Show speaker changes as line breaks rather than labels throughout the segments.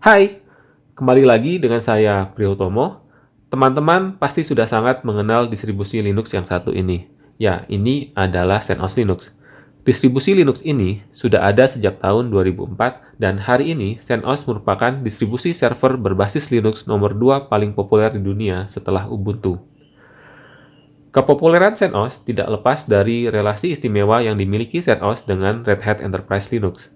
Hai, kembali lagi dengan saya Priyotomo. Teman-teman pasti sudah sangat mengenal distribusi Linux yang satu ini. Ya, ini adalah CentOS Linux. Distribusi Linux ini sudah ada sejak tahun 2004 dan hari ini CentOS merupakan distribusi server berbasis Linux nomor 2 paling populer di dunia setelah Ubuntu. Kepopuleran CentOS tidak lepas dari relasi istimewa yang dimiliki CentOS dengan Red Hat Enterprise Linux.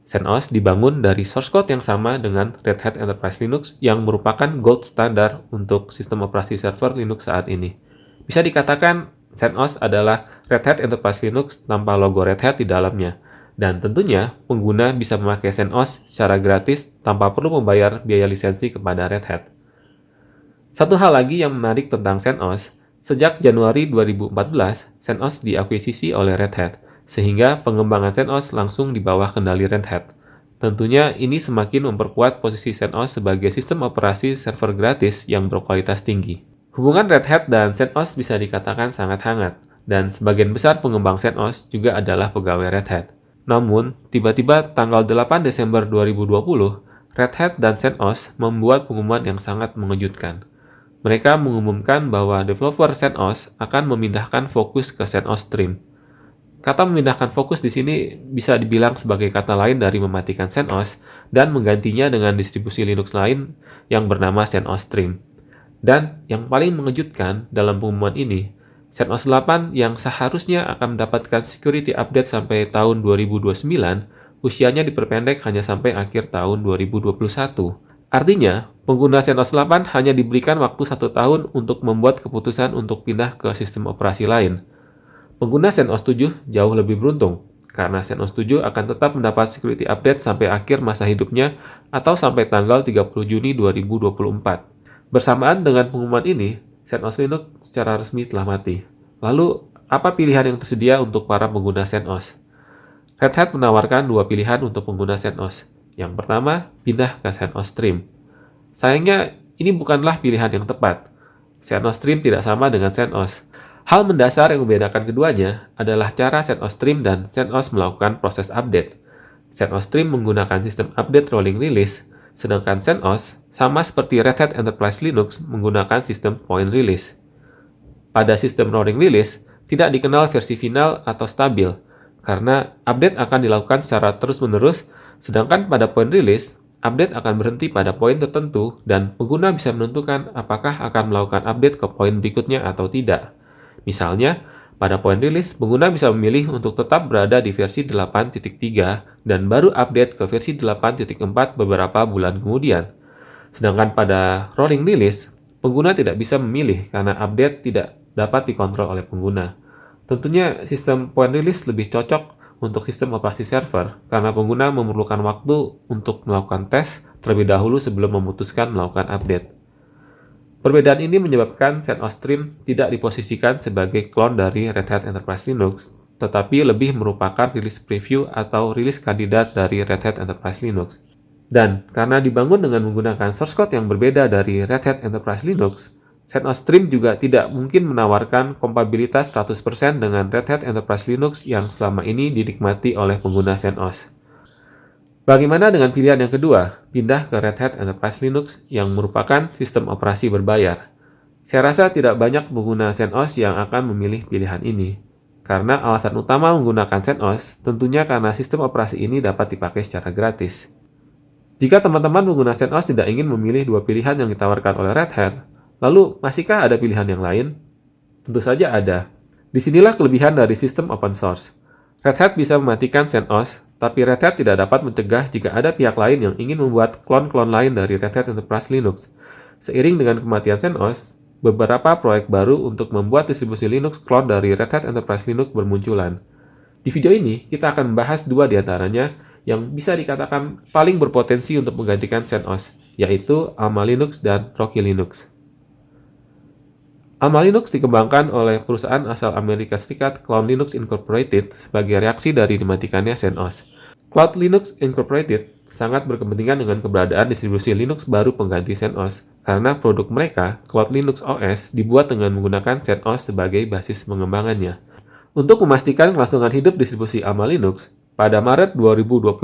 CentOS dibangun dari source code yang sama dengan Red Hat Enterprise Linux yang merupakan gold standard untuk sistem operasi server Linux saat ini. Bisa dikatakan CentOS adalah Red Hat Enterprise Linux tanpa logo Red Hat di dalamnya. Dan tentunya pengguna bisa memakai CentOS secara gratis tanpa perlu membayar biaya lisensi kepada Red Hat. Satu hal lagi yang menarik tentang CentOS, sejak Januari 2014, CentOS diakuisisi oleh Red Hat, sehingga pengembangan CentOS langsung di bawah kendali Red Hat. Tentunya ini semakin memperkuat posisi CentOS sebagai sistem operasi server gratis yang berkualitas tinggi. Hubungan Red Hat dan CentOS bisa dikatakan sangat hangat, dan sebagian besar pengembang CentOS juga adalah pegawai Red Hat. Namun, tiba-tiba tanggal 8 Desember 2020, Red Hat dan CentOS membuat pengumuman yang sangat mengejutkan. Mereka mengumumkan bahwa developer CentOS akan memindahkan fokus ke CentOS Stream. Kata memindahkan fokus di sini bisa dibilang sebagai kata lain dari mematikan CentOS dan menggantinya dengan distribusi Linux lain yang bernama CentOS Stream. Dan yang paling mengejutkan dalam pengumuman ini, CentOS 8 yang seharusnya akan mendapatkan security update sampai tahun 2029, usianya diperpendek hanya sampai akhir tahun 2021. Artinya, pengguna CentOS 8 hanya diberikan waktu 1 tahun untuk membuat keputusan untuk pindah ke sistem operasi lain. Pengguna CentOS 7 jauh lebih beruntung, karena CentOS 7 akan tetap mendapat security update sampai akhir masa hidupnya atau sampai tanggal 30 Juni 2024. Bersamaan dengan pengumuman ini, CentOS Linux secara resmi telah mati. Lalu, apa pilihan yang tersedia untuk para pengguna CentOS? Red Hat menawarkan 2 pilihan untuk pengguna CentOS. Yang pertama, pindah ke CentOS Stream. Sayangnya, ini bukanlah pilihan yang tepat. CentOS Stream tidak sama dengan CentOS. Hal mendasar yang membedakan keduanya adalah cara CentOS Stream dan CentOS melakukan proses update. CentOS Stream menggunakan sistem update rolling release, sedangkan CentOS sama seperti Red Hat Enterprise Linux menggunakan sistem point release. Pada sistem rolling release, tidak dikenal versi final atau stabil, karena update akan dilakukan secara terus-menerus. Sedangkan pada point release, update akan berhenti pada poin tertentu dan pengguna bisa menentukan apakah akan melakukan update ke poin berikutnya atau tidak. Misalnya, pada point release, pengguna bisa memilih untuk tetap berada di versi 8.3 dan baru update ke versi 8.4 beberapa bulan kemudian. Sedangkan pada rolling release, pengguna tidak bisa memilih karena update tidak dapat dikontrol oleh pengguna. Tentunya sistem point release lebih cocok untuk sistem operasi server, karena pengguna memerlukan waktu untuk melakukan tes terlebih dahulu sebelum memutuskan melakukan update. Perbedaan ini menyebabkan CentOS Stream tidak diposisikan sebagai klon dari Red Hat Enterprise Linux, tetapi lebih merupakan rilis preview atau rilis kandidat dari Red Hat Enterprise Linux. Dan karena dibangun dengan menggunakan source code yang berbeda dari Red Hat Enterprise Linux, CentOS Stream juga tidak mungkin menawarkan kompatibilitas 100% dengan Red Hat Enterprise Linux yang selama ini dinikmati oleh pengguna CentOS. Bagaimana dengan pilihan yang kedua, pindah ke Red Hat Enterprise Linux yang merupakan sistem operasi berbayar? Saya rasa tidak banyak pengguna CentOS yang akan memilih pilihan ini. Karena alasan utama menggunakan CentOS tentunya karena sistem operasi ini dapat dipakai secara gratis. Jika teman-teman pengguna CentOS tidak ingin memilih dua pilihan yang ditawarkan oleh Red Hat, lalu, masihkah ada pilihan yang lain? Tentu saja ada. Disinilah kelebihan dari sistem open source. Red Hat bisa mematikan CentOS, tapi Red Hat tidak dapat mencegah jika ada pihak lain yang ingin membuat klon-klon lain dari Red Hat Enterprise Linux. Seiring dengan kematian CentOS, beberapa proyek baru untuk membuat distribusi Linux klon dari Red Hat Enterprise Linux bermunculan. Di video ini, kita akan membahas dua di antaranya yang bisa dikatakan paling berpotensi untuk menggantikan CentOS, yaitu Alma Linux dan Rocky Linux. Alma Linux dikembangkan oleh perusahaan asal Amerika Serikat Cloud Linux Incorporated sebagai reaksi dari dimatikannya CentOS. Cloud Linux Incorporated sangat berkepentingan dengan keberadaan distribusi Linux baru pengganti CentOS karena produk mereka, Cloud Linux OS, dibuat dengan menggunakan CentOS sebagai basis pengembangannya. Untuk memastikan kelangsungan hidup distribusi Alma Linux, pada Maret 2021,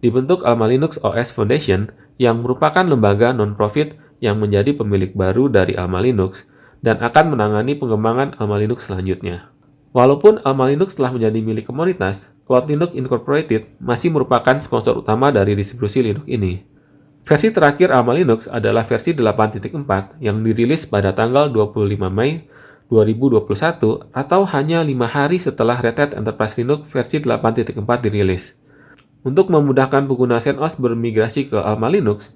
dibentuk Alma Linux OS Foundation yang merupakan lembaga non-profit yang menjadi pemilik baru dari Alma Linux dan akan menangani pengembangan Alma Linux selanjutnya. Walaupun Alma Linux telah menjadi milik komunitas, Cloud Linux Incorporated masih merupakan sponsor utama dari distribusi Linux ini. Versi terakhir Alma Linux adalah versi 8.4 yang dirilis pada tanggal 25 Mei 2021 atau hanya 5 hari setelah Red Hat Enterprise Linux versi 8.4 dirilis. Untuk memudahkan pengguna CentOS bermigrasi ke Alma Linux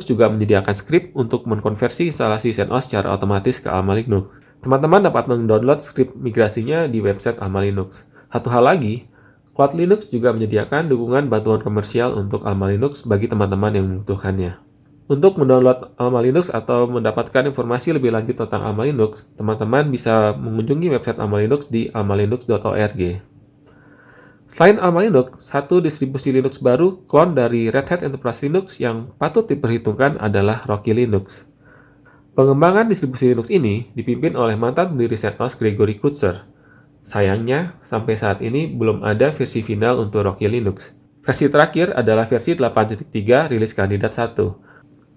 juga menyediakan skrip untuk mengkonversi instalasi CentOS secara otomatis ke Alma Linux. Teman-teman dapat mendownload skrip migrasinya di website Alma Linux. Satu hal lagi, Cloud Linux juga menyediakan dukungan bantuan komersial untuk Alma Linux bagi teman-teman yang membutuhkannya. Untuk mendownload Alma Linux atau mendapatkan informasi lebih lanjut tentang Alma Linux, teman-teman bisa mengunjungi website Alma Linux di almalinux.org. Selain Alma Linux, satu distribusi Linux baru klon dari Red Hat Enterprise Linux yang patut diperhitungkan adalah Rocky Linux. Pengembangan distribusi Linux ini dipimpin oleh mantan pendiri CentOS Gregory Kreutzer. Sayangnya, sampai saat ini belum ada versi final untuk Rocky Linux. Versi terakhir adalah versi 8.3 rilis kandidat 1.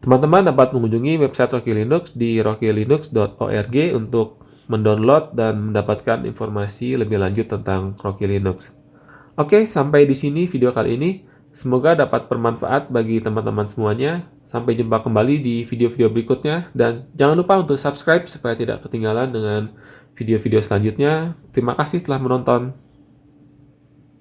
Teman-teman dapat mengunjungi website Rocky Linux di rockylinux.org untuk mendownload dan mendapatkan informasi lebih lanjut tentang Rocky Linux. Oke, sampai di sini video kali ini. Semoga dapat bermanfaat bagi teman-teman semuanya. Sampai jumpa kembali di video-video berikutnya. Dan jangan lupa untuk subscribe supaya tidak ketinggalan dengan video-video selanjutnya. Terima kasih telah menonton.